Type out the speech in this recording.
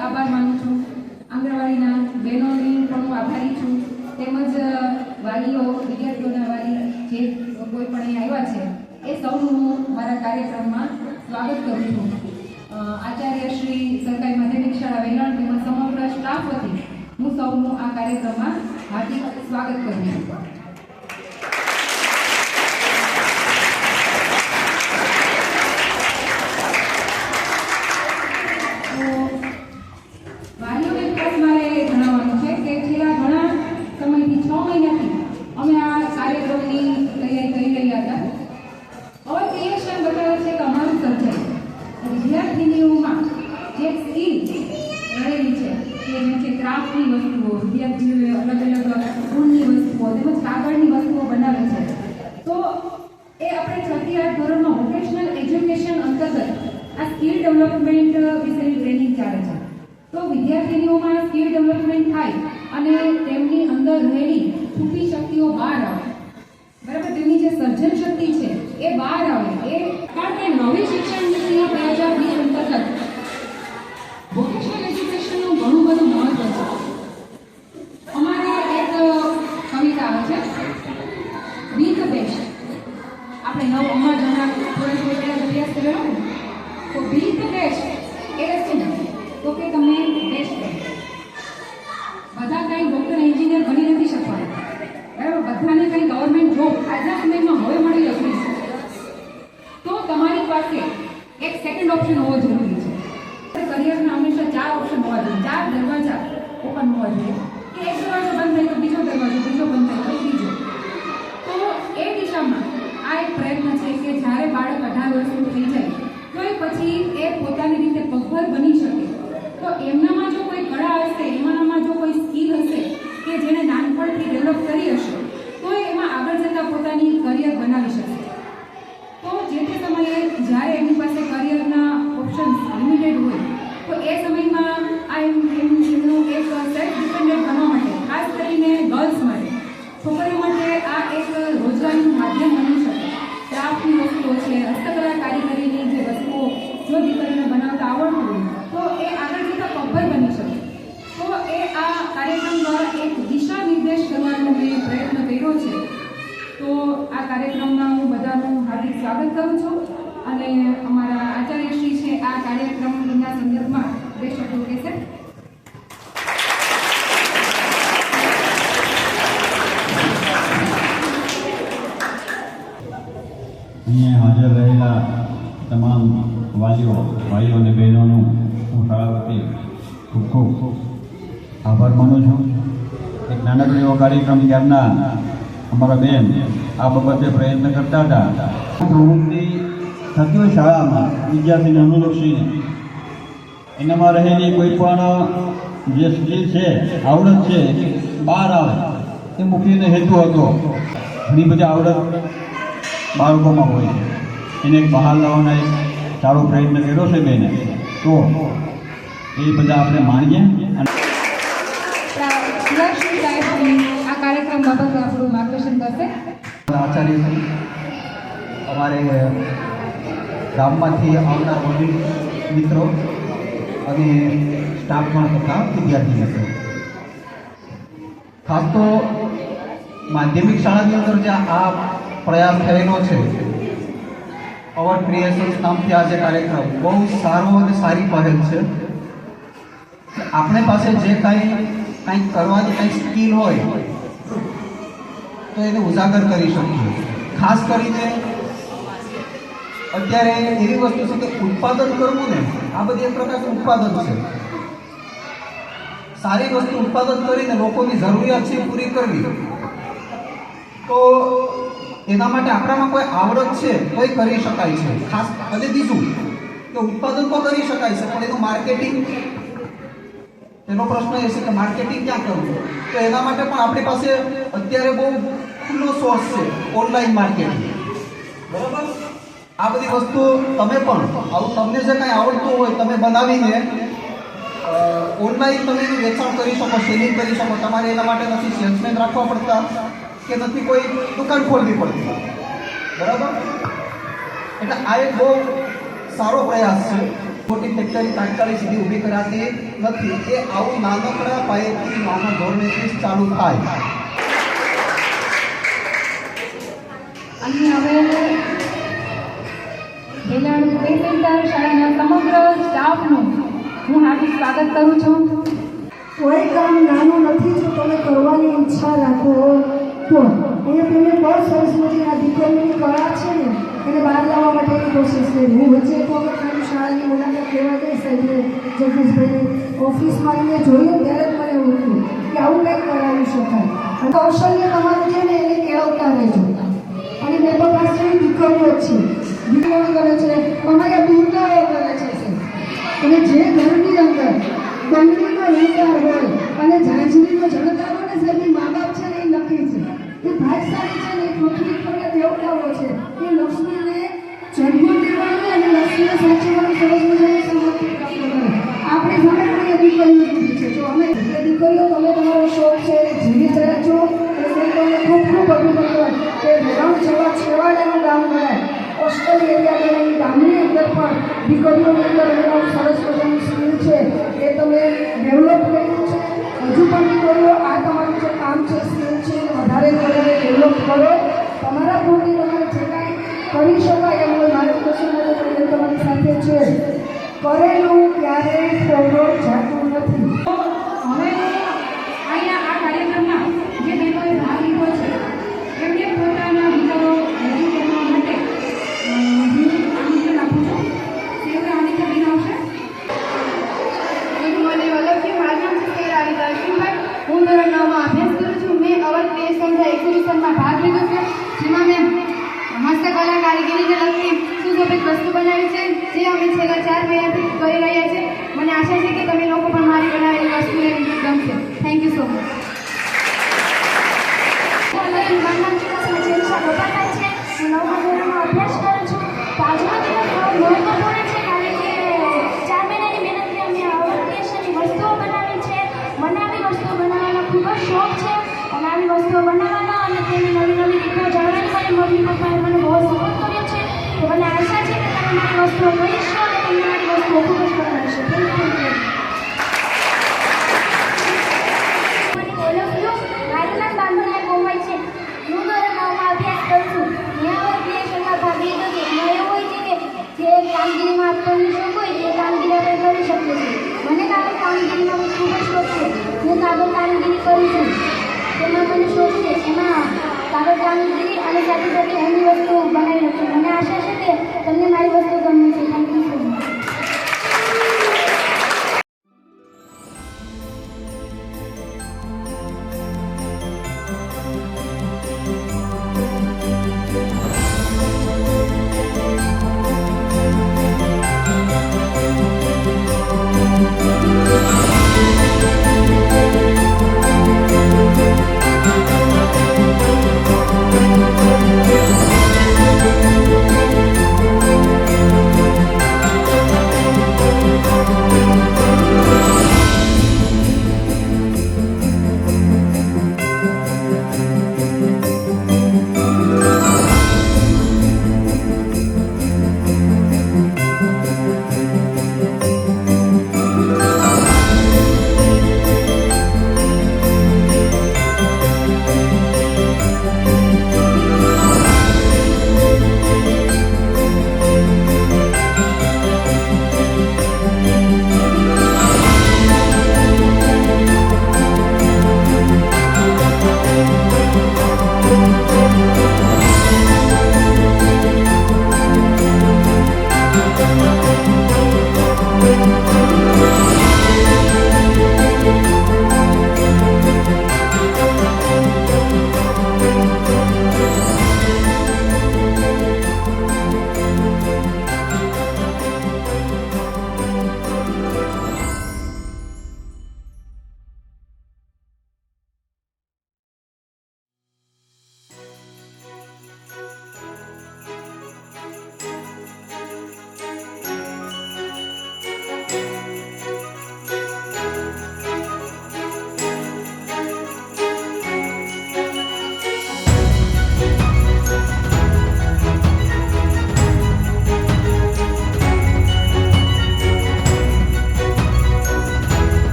આભાર માનું છું. આંગણવાડીના બહેનોની પણ હું આભારી છું, તેમજ વાલીઓ, વિદ્યાર્થીઓના વાલી જે કોઈ પણ અહીં આવ્યા છે એ સૌનું હું મારા કાર્યક્રમમાં સ્વાગત કરું છું. આચાર્ય શ્રી સરકારી માધ્યમિક શાળા વેલણ તેમજ સમગ્ર સ્ટાફ વતી હું સૌનું આ કાર્યક્રમમાં હાર્દિક સ્વાગત કરું છું. વાલીઓને ખાસ મારે જણાવવાનું છે કે છેલ્લા ઘણા સમયથી 6 મહિનાથી અમે આ કાર્યક્રમની તૈયારી કરી રહ્યા હતા. હવે ક્રિએશન બતાવે છે કે અમારું સર્જન વિદ્યાર્થીનીઓમાં જે સ્કિલ રહેલી છે કે જેમ કે ક્રાફ્ટની વસ્તુઓ, વિદ્યાર્થીઓએ અલગ અલગ ઊનની વસ્તુઓ તેમજ કાગળની વસ્તુઓ બનાવે છે. તો એ આપણે 6 થી 8 ધોરણમાં વોકેશનલ એજ્યુકેશન અંતર્ગત આ સ્કિલ ડેવલપમેન્ટ વિશેની ટ્રેનિંગ ચાલે છે. તો વિદ્યાર્થીનીઓમાં સ્કિલ ડેવલપમેન્ટ થાય અને તેમની અંદર રહેલી છુપી શક્તિઓ બહાર આવે, બરાબર, તેમની જે સર્જન શક્તિ છે એ બહાર આવે. એ કારણ કે નવી શિક્ષણ નીતિ 2020 અંતર્ગત વોકેશનલ એજ્યુકેશનનું ઘણું બધું મહત્વ છે. અમારે એક કવિતા આવે છે, બી ધ બેસ્ટ. આપણે અમારા હમણાં થોડા અભ્યાસ કર્યો ને, તો બી ધ બેસ્ટ એટલે શું? તો કે તમે બેસ્ટ બનો. બધા કંઈ ડૉક્ટર, એન્જિનિયર બની નથી શકવાના, બરાબર? બધાને કંઈ ગવર્મેન્ટ જોબ આજના સમયમાં હવે મળી નથી. તો તમારી પાસે એક સેકન્ડ ઓપ્શન હોવો જરૂરી છે. કરિયરના હંમેશા 4 ઓપ્શન હોવા જોઈએ, 4 દરવાજા ઓપન હોવા જોઈએ. કે એક દરવાજો બંધ થાય તો બીજો દરવાજો, બીજો બંધ થાય તો ત્રીજો. તો એ દિશામાં આ એક પ્રયત્ન છે કે જ્યારે બાળક 18 વર્ષનું થઈ જાય તો એ પછી એ પોતાની રીતે પગભર બની શકે. તો એમનામાં જો કોઈ કળા હશે, એમનામાં જો કોઈ સ્કિલ હશે કે જેને નાનપણથી ડેવલપ કરી હશે, તો એમાં આગળ જતાં પોતાની કરિયર બનાવી શકશે. તો જે તે સમયે જ્યારે એમની પાસે કરિયરના ઓપ્શન્સ લિમિટેડ હોય તો એ સમયમાં આ એમનું એક સેલ્ફ ડિપેન્ડન્ટ બનવા માટે, ખાસ કરીને ગર્લ્સ માટે, છોકરીઓ માટે આ એક રોજગારીનું માધ્યમ બની શકે. ક્રાફ્ટની વસ્તુઓ છે, હસ્તકલા કારીગરીની જે વસ્તુઓ જો દીકરીને બનાવતા આવડતું હોય તો એ આગળ જતાં પગભર બની શકે. તો એ આ કાર્યક્રમ દ્વારા એક દિશા નિર્દેશ કરવાનો મેં પ્રયત્ન કર્યો છે. તો આ કાર્યક્રમમાં હું બધાનું હાર્દિક સ્વાગત કરું છું અને અમારા આચાર્યશ્રી છે આ કાર્યક્રમના સંદર્ભમાં 2 શબ્દો કહેશે. અહીંયા હાજર રહેલા તમામ વાલીઓ, ભાઈઓ અને બહેનોનું હું શાળા વતી ખૂબ ખૂબ આભાર માનું છું. એક નાનકડો એવો કાર્યક્રમ ત્યારના અમારા બેન આ બાબતે પ્રયત્ન કરતા હતા. પ્રવૃત્તિ થતી હોય શાળામાં વિદ્યાર્થીને અનુલક્ષીને એનામાં રહેલી કોઈ પણ જે સ્કિલ છે, આવડત છે, બહાર આવે એ મુખ્ય હેતુ હતો. ઘણી બધી આવડત બાળકોમાં હોય છે, એને એક બહાર લાવવાના એક સારો પ્રયત્ન કર્યો છે બેને. તો એ બધા આપણે માણીએ. આ કાર્યક્રમ બાબતે આપણું માર્ગદર્શન કરશે. આચાર્ય અમારે ગામમાંથી આવનાર વડીલ મિત્રો અને સ્ટાફમાં તથા વિદ્યાર્થી મિત્રો, ખાસ તો માધ્યમિક શાળાની અંદર જે આ પ્રયાસ થયેલો છે, અવર ક્રિએશન્સ નામથી આ જે કાર્યક્રમ બહુ સારો અને સારી પહેલ છે. આપણે પાસે જે કંઈક કરવાની કંઈક સ્કિલ હોય તો એને ઉજાગર કરી શકીએ. ખાસ કરીને અત્યારે એવી વસ્તુ છે કે ઉત્પાદન કરવું ને, આ બધી એક પ્રકારનું ઉત્પાદન છે. સારી વસ્તુ ઉત્પાદન કરીને લોકોની જરૂરિયાત છે પૂરી કરવી, તો એના માટે આપણામાં કોઈ આવડત છે તો એ કરી શકાય છે. ખાસ અને બીજું કે ઉત્પાદન તો કરી શકાય છે, પણ એનું માર્કેટિંગ, એનો પ્રશ્ન એ છે કે માર્કેટિંગ ક્યાં કરવું. તો એના માટે પણ આપણી પાસે અત્યારે બહુ ખુલ્લો સોર્સ છે, ઓનલાઈન માર્કેટિંગ, બરાબર. આ બધી વસ્તુ તમે પણ આવું તમને જે કાંઈ આવડતું હોય તમે બનાવીને ઓનલાઈન તમે એનું વેચાણ કરી શકો, સેલિંગ કરી શકો. તમારે એના માટે નથી સેલ્સમેન રાખવા પડતા કે નથી કોઈ દુકાન ખોલવી પડતી, બરાબર. એટલે આ એક બહુ સારો પ્રયાસ છે. મોટી ફેક્ટરી તાત્કાલિક સીધી ઊભી કરાતી નથી. એ આવું નાનકડા પાયેથી નાના ધોરણેથી જ ચાલુ થાય. અને હવે ભેલાણ પ્રી સેન્ટર શાળાના સમગ્ર સ્ટાફનું હું હાર્દિક સ્વાગત કરું છું. કોઈ કામ નાનું નથી જો તમે કરવાની ઈચ્છા રાખો તો. અહીંયા તમે બહુ સરસ મજાની આ દીકરીની કળા છે ને એને બહાર લાવવા માટેની કોશિશ કરી. હું વચ્ચે એક વખત મારી શાળાની મુલાકાત લેવા ગઈ સાહેબ જગદીશભાઈની ઓફિસમાં એને જોયું ત્યારે જ મને એવું થયું કે આવું કંઈક કરાવી શકાય. અને કૌશલ્ય તમારું છે ને એને કેળવતા રહેજો. અને મેં તો ખાસ કરીને દીકરીઓ જ છે, દીકરીઓ કરે છે, અમારા દૂરદાઓ કરે છે. અને જે ઘરની અંદર બંગડીનો રણકાર હોય અને ઝાંઝરીનો ઝણકાર હોય ને સાહેબ મા બાપ છે ને એ નક્કી છે. એ ભાગશાળી છે ને એ પૃથ્વી પર દેવતાઓ છે. એ લક્ષ્મીને જન્મ દેવાનો અને લક્ષ્મીને સાચવવાનું સરસ મજાની સમર્પિત કરે. આપણી સામે પણ એ દીકરીઓ દીધી છે. જો અમે એ દીકરીઓ તમે તમારો શોખ છે એ જીવિત રાખજો. એ તમને ખૂબ ખૂબ અભિનંદન કે રણ જેવા છેવાડાનું ગામ ગણાય. કોસ્ટલ એરિયાની ગામની અંદર પણ દીકરીઓની અંદર એનું સરસ મજાનું સ્કિલ છે એ તમે ડેવલપ કર્યું છે. હજુ પણ દીકરીઓ આ તમારું જે કામ છે સ્કિલ છે એ વધારે ડેવલપ કરો. તમારા પૂરતી તમારે જે કાંઈ કરી શકાય એમ માર્ગદર્શન તમારી સાથે છે. કરેલું ક્યારેય ફોરવર્ડ જાતું નથી. હવે અહીંયા આ કાર્યક્રમમાં જે બહેનોએ ભાગ લીધો છે એમને પોતાના વિચારો રજૂ કરવા માટે હું આમંત્રણ આપું છું. તેઓએ આની બેન આવશે. Good morning all of you. મારું નામ છે શેરાલી દર્શનભાઈ. હું ધોરણ 9 માં અભ્યાસ કરું છું. મેં અવર ક્રિએશન એક્ઝિબિશનમાં ભાગ લીધો છે, જેમાં મેં હસ્તકલા કારીગરીને લગતી સુશોભિત વસ્તુ બનાવી છે, જે અમે છેલ્લા 4 મહિનાથી કરી રહ્યા છીએ. મને આશા છે કે તમે લોકો પણ મારી બનાવેલી વસ્તુને ગમશે. Thank you so much. મારું નામ ચુડાસમા જેનિશા ગોપાલભાઈ છે. હું 9મા ધોરણમાં અભ્યાસ કરું છું. તો આજનો દિવસ બહુ મહત્વપૂર્ણ છે કારણ કે 4 મહિનાની મહેનતથી અમે અવર ક્રિએશનની વસ્તુઓ બનાવી છે. મને આવી વસ્તુઓ બનાવવાનો ખૂબ જ શોખ છે અને આવી વસ્તુઓ બનાવવાનો અને તેની નવી નવી રીતો જાણવાની મારી મમ્મી પપ્પાએ મને બહુ સપોર્ટ કર્યો છે. તો મને આશા છે કે તમે મારી વસ્તુઓ કરીશો અને તમને મારી વસ્તુઓ ખૂબ જ બનાવશો. Thank you. All of you. મારું નામ બાંધુના કોમલ છે. હું ધોરણ 9માં અભ્યાસ કરું છું. મેં અવર ક્રિએશનમાં ભાગ લીધો છે. એમાં એવું હોય છે કે જે કામગીરીમાં આપણને શોખ હોય તે કામગીરી આપણે કરી શકીએ છીએ. મને કાગળ કામગીરીમાં ખૂબ જ શોખ છે. હું કાગળ કામગીરી કરું છું. તેમાં મને શોખ છે. એમાં કાગળ કામગીરી અને સાથે સાથે એની વસ્તુઓ બનાવી લઉં છું. મને આશા છે કે તમને મારી વસ્તુ ગમે.